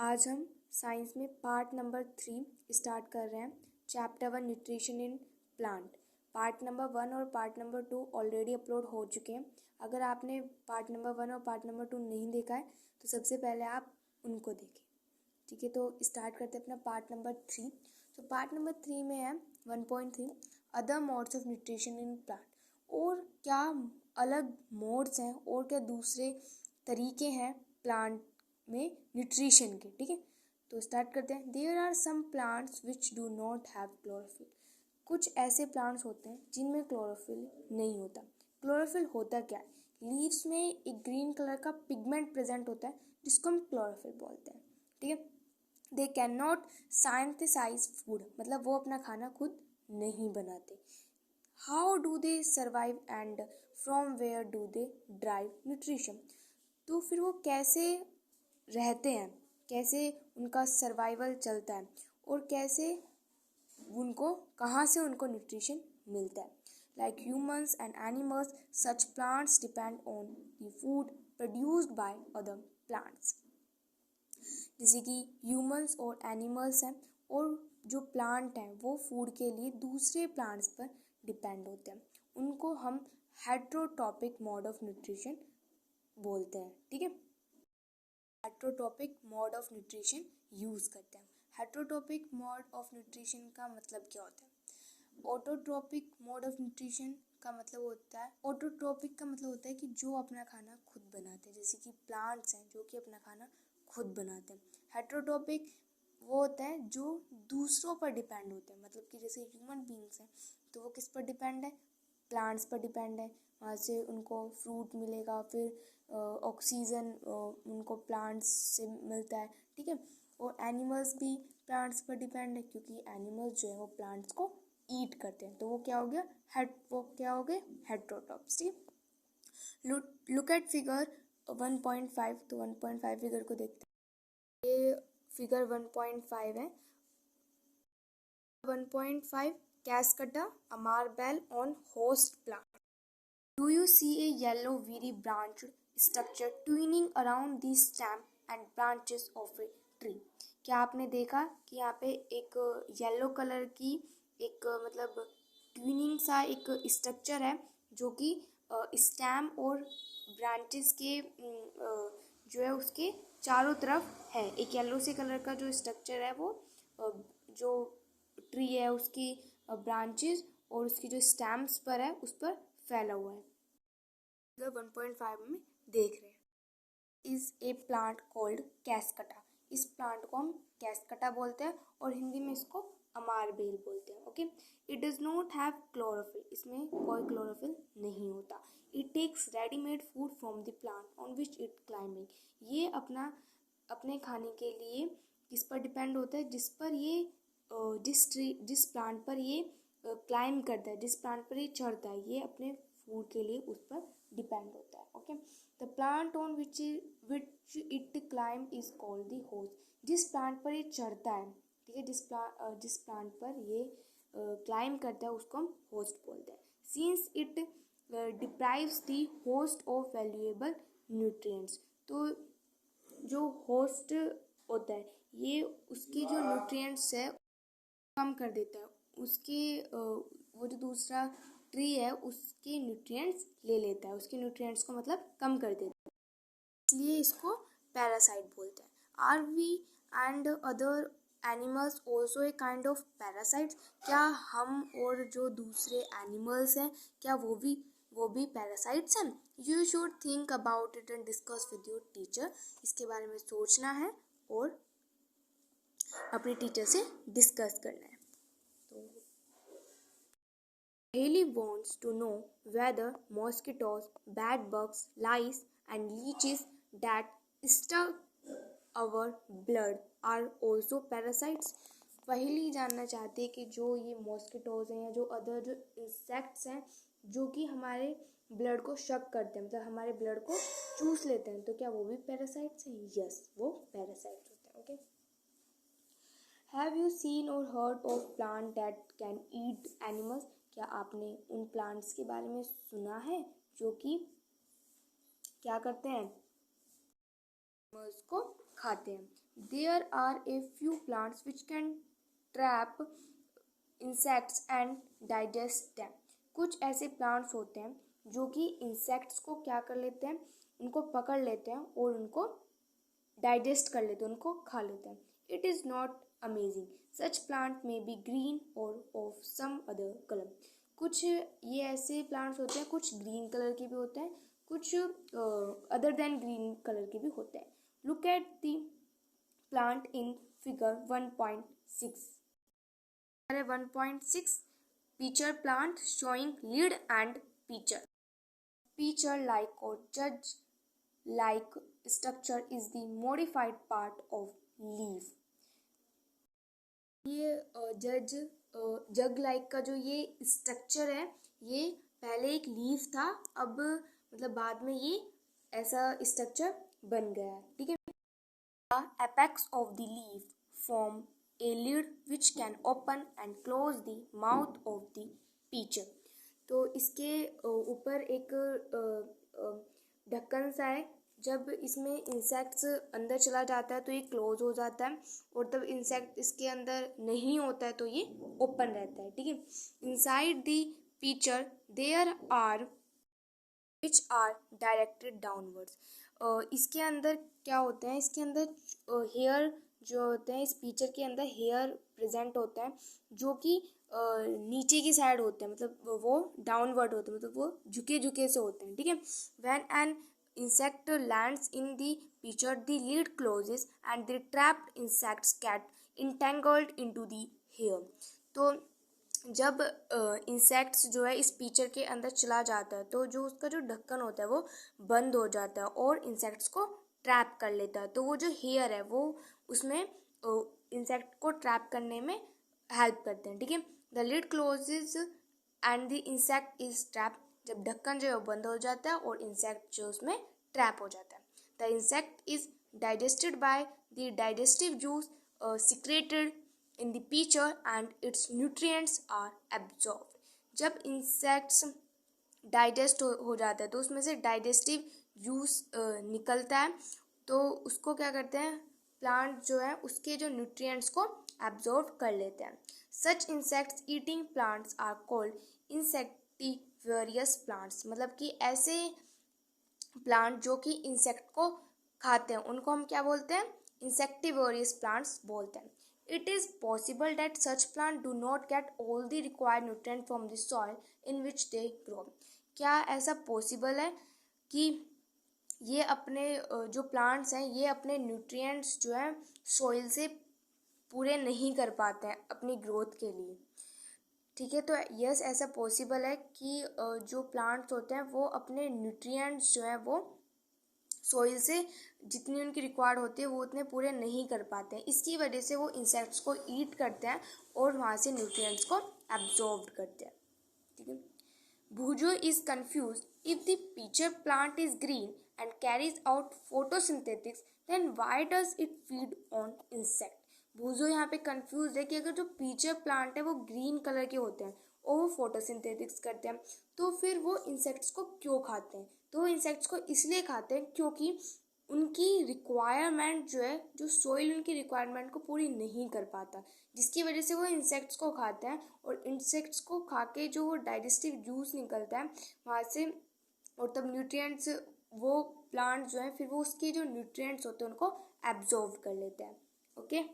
आज हम साइंस में पार्ट नंबर 3 स्टार्ट कर रहे हैं। Chapter 1 nutrition in plant. Part number 1 और पार्ट नंबर 2 ऑलरेडी अपलोड हो चुके हैं। अगर आपने पार्ट नंबर 1 और पार्ट नंबर 2 नहीं देखा है तो सबसे पहले आप उनको देखें। ठीक है, तो स्टार्ट करते हैं अपना पार्ट नंबर 3। तो पार्ट नंबर 3 में है 1.3 other modes of nutrition in plant. और क्या अलग मोड्स हैं और क्या दूसरे तरीके हैं प्लांट में न्यूट्रिशन के। ठीक है, तो स्टार्ट करते हैं। There are some plants which do not have chlorophyll. कुछ ऐसे प्लांट्स होते हैं जिनमें क्लोरोफिल नहीं होता। क्लोरोफिल होता क्या है? लीव्स में एक ग्रीन कलर का पिगमेंट प्रेजेंट होता है जिसको हम क्लोरोफिल बोलते हैं। ठीक है, they can not synthesise food, मतलब वो अपना खाना खुद नहीं बनाते। How do they survive and from where do they drive nutrition. तो फिर वो कैसे रहते हैं, कैसे उनका सर्वाइवल चलता है और कैसे उनको कहाँ से उनको न्यूट्रिशन मिलता है। Like humans and animals such plants depend on the food produced by other plants. जैसे कि ह्यूमंस और एनिमल्स हैं और जो प्लांट हैं वो फूड के लिए दूसरे प्लांट्स पर डिपेंड होते हैं। उनको हम हेट्रोटॉपिक मोड ऑफ न्यूट्रिशन बोलते हैं। ठीक है, हेट्रोटॉपिक मोड ऑफ न्यूट्रिशन यूज़ करते हैं। हेट्रोटॉपिक मोड ऑफ न्यूट्रिशन का मतलब क्या होता है? ऑटोट्रोपिक मोड ऑफ न्यूट्रिशन का मतलब होता है, ऑटोट्रोपिक का मतलब होता है कि जो अपना खाना खुद बनाते हैं, जैसे कि प्लांट्स हैं जो कि अपना खाना खुद बनाते हैं। हेट्रोटॉपिक वो होता है जो दूसरों पर डिपेंड होते हैं, मतलब कि जैसे ह्यूमन बींग्स हैं तो वो किस पर डिपेंड है? प्लांट्स पर डिपेंड है। वहाँ से उनको फ्रूट मिलेगा, फिर ऑक्सीजन उनको प्लांट्स से मिलता है। ठीक है, और एनिमल्स भी प्लांट्स पर डिपेंड है क्योंकि एनिमल्स जो है वो प्लांट्स को ईट करते हैं। तो वो क्या हो गया? वो क्या हो गए? हेट्रोटॉप्स। ठीक, लुक एट फिगर 1.5। तो 1.5 फिगर को देखते हैं। ये फिगर 1.5 है। 1.5 Cascata amarbel on host plant. Do you see a yellow very branched structure twining around the stem and branches of a tree? क्या आपने देखा कि यहाँ पे एक येलो कलर की एक मतलब ट्विनिंग सा एक स्ट्रक्चर है जो कि स्टेम और ब्रांचेस के जो है उसके चारों तरफ है। एक येलो से कलर का जो स्ट्रक्चर है वो जो ट्री है उसकी ब्रांचेस और उसकी जो स्टेम्स पर है उस पर फैला हुआ है। 1.5 में देख रहे हैं। Is a plant called cuscuta. इस प्लांट को हम कैस्कटा बोलते हैं और हिंदी में इसको अमारबेल बोलते हैं। Okay, it does not have chlorophyll. इसमें कोई क्लोरोफिल नहीं होता। It takes readymade food from the plant on which it climbing. ये अपने खाने के लिए किस पर डिपेंड होता है? जिस पर ये जिस प्लांट पर ये क्लाइंब करता है, जिस प्लांट पर ये चढ़ता है, ये अपने फूड के लिए उस पर डिपेंड होता है। Okay, the plant on which it climb is called the host. जिस प्लांट पर ये चढ़ता है, ठीक है, जिस प्लांट पर ये क्लाइंब करता है उसको हम होस्ट बोलते हैं। Since it deprives the host of valuable nutrients. तो जो होस्ट होता है ये उसकी जो न्यूट्रिएंट्स है कम कर देता है। उसके वो जो दूसरा ट्री है उसके न्यूट्रिएंट्स ले लेता है, उसके न्यूट्रिएंट्स को मतलब कम कर देता है, इसलिए इसको पैरासाइट बोलते हैं। Are we and other animals also a kind of parasites. क्या हम और जो दूसरे एनिमल्स हैं क्या वो भी पैरासाइट्स हैं? You should think about it and discuss with your teacher. इसके बारे में सोचना है और अपने टीचर से डिस्कस करना है। Haley wants to know whether mosquitoes, bed bugs, lice, and leeches that stuck our blood are also parasites. पहली जानना चाहते हैं कि जो ये मॉस्किटोज हैं या जो अदर जो इंसेक्ट्स हैं जो कि हमारे ब्लड को शक करते हैं, मतलब हमारे ब्लड को चूस लेते हैं, तो क्या वो भी पैरासाइट्स हैं? यस, वो पैरासाइट्स होते हैं। ओके, हैव यू सीन और heard of plant that can eat animals. क्या आपने उन प्लांट्स के बारे में सुना है जो कि क्या करते हैं? एनिमल्स को खाते हैं. There are a few plants which can trap insects and digest them. कुछ ऐसे प्लांट्स होते हैं जो कि इंसेक्ट्स को क्या कर लेते हैं, उनको पकड़ लेते हैं और उनको डाइजेस्ट कर लेते हैं, उनको खा लेते हैं. It is not amazing. Such plant में बी ग्रीन और ऑफ सम अदर कलर. कुछ ये ऐसे प्लांट्स होते हैं, कुछ ग्रीन कलर के भी होते हैं, कुछ अदर देन ग्रीन कलर के भी होते हैं. Look at the plant in figure 1.6. 1.6 Peacher plant showing lead and peacher. Peacher-like or judge-like structure is the modified part of leaf. ये जग लाइक का जो ये स्ट्रक्चर है, ये पहले एक लीफ था, अब मतलब बाद में ये ऐसा स्ट्रक्चर बन गया है. ठीक है. The apex of the leaf form a lid which can open and close the mouth of the peacher. तो इसके ऊपर एक ढक्कन सा है. जब इसमें इंसेक्ट्स अंदर चला जाता है तो ये क्लोज हो जाता है, और तब इंसेक्ट इसके अंदर नहीं होता है तो ये ओपन रहता है. ठीक है. Inside the pitcher there are which are directed downwards. इसके अंदर क्या होते हैं, इसके अंदर हेयर जो होते हैं, इस पीचर के अंदर हेयर प्रेजेंट होता है जो कि नीचे की साइड होते हैं, मतलब वो डाउनवर्ड होते हैं, मतलब वो झुके झुके से होते हैं. ठीक है. When an insect lands in the pitcher, the lid closes and the trapped insects get entangled into the hair. तो जब इंसेक्ट्स जो है इस पीचर के अंदर चला जाता है तो जो उसका जो ढक्कन होता है वो बंद हो जाता है और इंसेक्ट्स को ट्रैप कर लेता है. तो वो जो हेयर है वो उसमें इंसेक्ट को ट्रैप करने में हेल्प करते हैं. ठीक है. The lid closes and the insect is trap. जब ढक्कन जो है वो बंद हो जाता है और इंसेक्ट जो उसमें ट्रैप हो जाता है. The insect is digested by the digestive juice secreted in the pitcher and its nutrients are absorbed. जब इंसेक्ट्स डाइजेस्ट हो जाता है तो उसमें से डाइजेस्टिव जूस निकलता है, तो उसको क्या करते हैं, प्लांट जो है उसके जो न्यूट्रिएंट्स को एब्जॉर्ब कर लेते हैं. Such insects eating plants are called insectivorous plants. मतलब कि ऐसे प्लांट जो कि इंसेक्ट को खाते हैं उनको हम क्या बोलते हैं, इंसेक्टिवेरियस प्लांट्स बोलते हैं. It is possible that such plants do not get all the required nutrients from the soil in which they grow. क्या ऐसा पॉसिबल है कि ये अपने जो प्लांट्स हैं ये अपने न्यूट्रिएंट्स जो है सॉइल से पूरे नहीं कर पाते हैं अपनी ग्रोथ के लिए. ठीक है. तो यस, ऐसा पॉसिबल है कि जो प्लांट्स होते हैं वो अपने न्यूट्रिएंट्स जो है वो सॉइल से जितनी उनकी रिक्वायर्ड होती है वो उतने पूरे नहीं कर पाते हैं. इसकी वजह से वो इंसेक्ट्स को ईट करते हैं और वहाँ से न्यूट्रिएंट्स को एब्जॉर्ब करते हैं. ठीक है. Bhujo is confuse if the pitcher plant is green and carries out photosynthetics then why does it feed on insect. Bhujo यहाँ पे कंफ्यूज है कि अगर जो पीचर प्लांट है वो ग्रीन कलर के होते हैं और वो फोटोसिंथेटिक्स करते हैं तो फिर वो इंसेक्ट्स को क्यों खाते हैं. तो इंसेक्ट्स को इसलिए खाते हैं क्योंकि उनकी रिक्वायरमेंट जो है, जो सोइल उनकी रिक्वायरमेंट को पूरी नहीं कर पाता, जिसकी वजह से वो इंसेक्ट्स को खाते हैं. और इंसेक्ट्स को खा के जो वो डाइजेस्टिव जूस निकलता है वहाँ से, और तब न्यूट्रिएंट्स वो प्लांट जो है फिर वो उसके जो न्यूट्रिएंट्स होते हैं उनको एब्जॉर्ब कर लेते हैं. ओके.